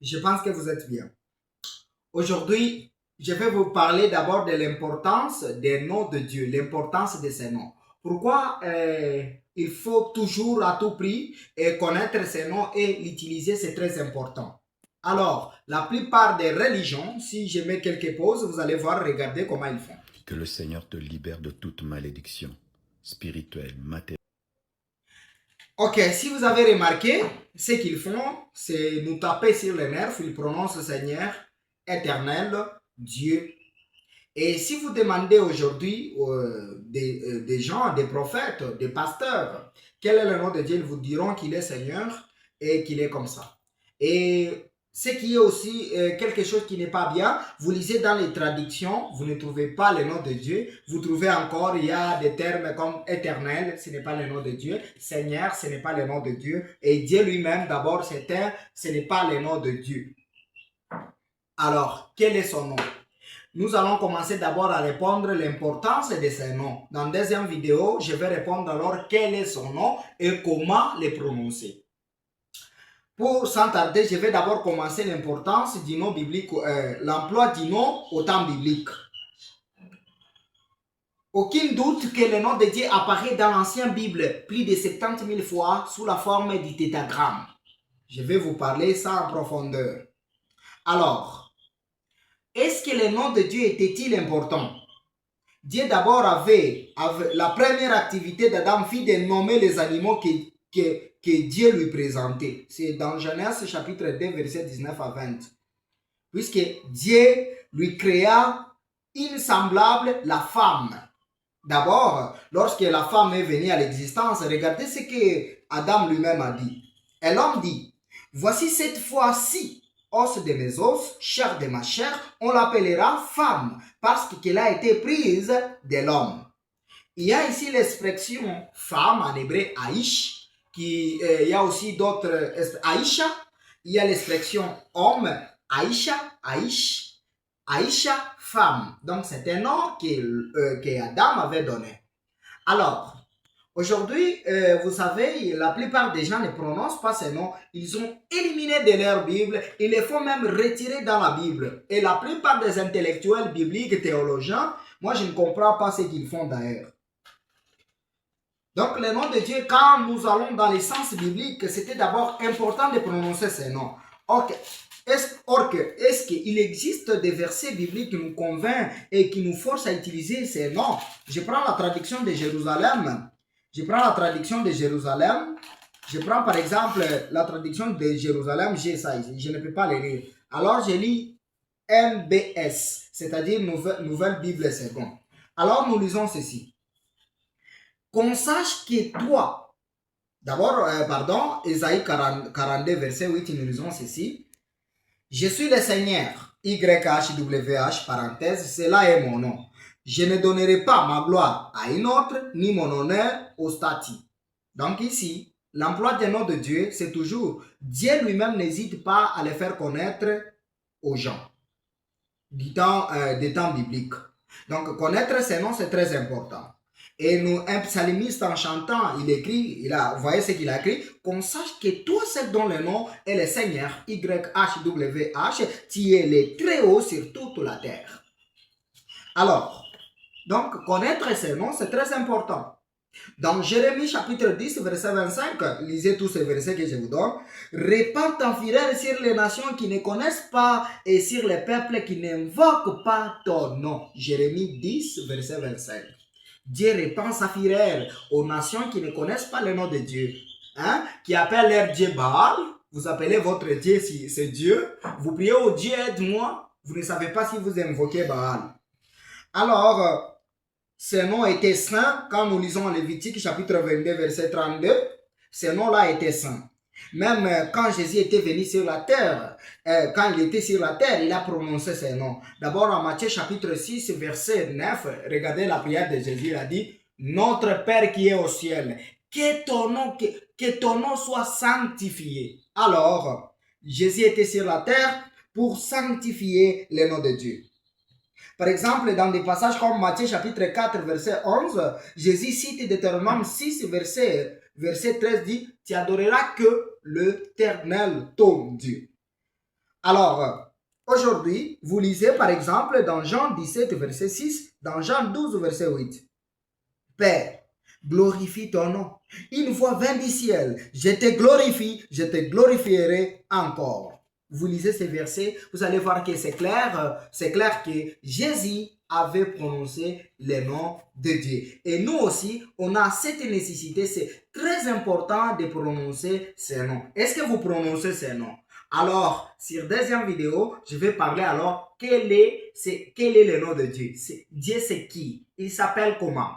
Je pense que vous êtes bien. Aujourd'hui, je vais vous parler d'abord de l'importance des noms de Dieu, l'importance de ces noms. Pourquoi il faut toujours à tout prix connaître ces noms et l'utiliser, c'est très important. Alors, la plupart des religions, si je mets quelques pauses, vous allez voir, regardez comment ils font. Que le Seigneur te libère de toute malédiction spirituelle, matérielle. Ok, si vous avez remarqué, ce qu'ils font, c'est nous taper sur les nerfs, ils prononcent Seigneur, Éternel, Dieu. Et si vous demandez aujourd'hui des gens, des prophètes, des pasteurs, quel est le nom de Dieu, ils vous diront qu'il est Seigneur et qu'il est comme ça. Et ce qui est aussi quelque chose qui n'est pas bien, vous lisez dans les traductions, vous ne trouvez pas le nom de Dieu, vous trouvez encore, il y a des termes comme éternel, ce n'est pas le nom de Dieu, Seigneur, ce n'est pas le nom de Dieu, et Dieu lui-même, d'abord, ce n'est pas le nom de Dieu. Alors, quel est son nom? Nous allons commencer d'abord à répondre l'importance de ces noms. Dans la deuxième vidéo, je vais répondre alors quel est son nom et comment le prononcer. Pour sans tarder, je vais d'abord commencer l'importance du nom biblique, l'emploi du nom au temps biblique. Aucun doute que le nom de Dieu apparaît dans l'ancienne Bible plus de 70 000 fois sous la forme du tétragramme. Je vais vous parler ça en profondeur. Alors, est-ce que le nom de Dieu était-il important? Dieu d'abord avait la première activité d'Adam fut de nommer les animaux que Dieu lui présentait. C'est dans Genèse chapitre 2, verset 19 à 20. Puisque Dieu lui créa une semblable, la femme. D'abord, lorsque la femme est venue à l'existence, regardez ce que Adam lui-même a dit. Et l'homme dit, voici cette fois-ci, os de mes os, chair de ma chair, on l'appellera femme, parce qu'elle a été prise de l'homme. Il y a ici l'expression femme en hébreu Aïch, il y a aussi d'autres, Aïcha, il y a l'expression homme, Aïcha, Aïch, Aïcha, femme. Donc c'est un nom que Adam avait donné. Alors, aujourd'hui, vous savez, la plupart des gens ne prononcent pas ces noms. Ils ont éliminé de leur Bible. Ils les font même retirer dans la Bible. Et la plupart des intellectuels bibliques, théologiens, moi je ne comprends pas ce qu'ils font d'ailleurs. Donc, le nom de Dieu, quand nous allons dans les sens bibliques, c'était d'abord important de prononcer ces noms. Ok. Est-ce qu'il existe des versets bibliques qui nous convainquent et qui nous forcent à utiliser ces noms? Je prends la traduction de Jérusalem. Je prends la traduction de Jérusalem. Je prends par exemple la traduction de Jérusalem. J'ai ça ici. Je ne peux pas le lire. Alors, je lis NBS, c'est-à-dire Nouvelle Bible Seconde. Alors, nous lisons ceci. Qu'on sache que toi, d'abord, Ésaïe 42, verset 8, nous lisons ceci. Je suis le Seigneur, YHWH, parenthèse, cela est mon nom. Je ne donnerai pas ma gloire à une autre, ni mon honneur au statut. Donc ici, l'emploi des noms de Dieu, c'est toujours, Dieu lui-même n'hésite pas à les faire connaître aux gens, des temps bibliques. Donc connaître ces noms, c'est très important. Et nous, un psalmiste en chantant, il écrit, vous voyez ce qu'il a écrit, qu'on sache que toi, c'est dont le nom est le Seigneur, YHWH, tu es le très haut sur toute la terre. Alors, donc, connaître ces noms, c'est très important. Dans Jérémie chapitre 10, verset 25, lisez tous ces versets que je vous donne. Répand ta fureur sur les nations qui ne connaissent pas et sur les peuples qui n'invoquent pas ton nom. Jérémie 10, verset 25. Dieu répand sa fureur aux nations qui ne connaissent pas le nom de Dieu, hein? Qui appellent leur Dieu Baal. Vous appelez votre Dieu, si c'est Dieu. Vous priez au Dieu, aide-moi. Vous ne savez pas si vous invoquez Baal. Alors, ce nom était saint. Quand nous lisons Lévitique chapitre 22, verset 32, ce nom-là était saint. Même quand Jésus était venu sur la terre, quand il était sur la terre, il a prononcé ses noms. D'abord en Matthieu chapitre 6, verset 9, regardez la prière de Jésus, il a dit, notre Père qui est au ciel, que ton nom soit sanctifié. Alors, Jésus était sur la terre pour sanctifier le nom de Dieu. Par exemple, dans des passages comme Matthieu chapitre 4, verset 11, Jésus cite Deutéronome 6, verset 13 dit, tu adoreras que l'Éternel ton Dieu. Alors, aujourd'hui, vous lisez par exemple dans Jean 17, verset 6, dans Jean 12, verset 8. Père, glorifie ton nom. Une fois vint du ciel, je te glorifie, je te glorifierai encore. Vous lisez ces versets, vous allez voir que c'est clair que Jésus avait prononcé le nom de Dieu. Et nous aussi, on a cette nécessité, c'est très important de prononcer ces noms. Est-ce que vous prononcez ces noms? Alors, sur deuxième vidéo, je vais parler alors quel est le nom de Dieu. Dieu c'est qui? Il s'appelle comment?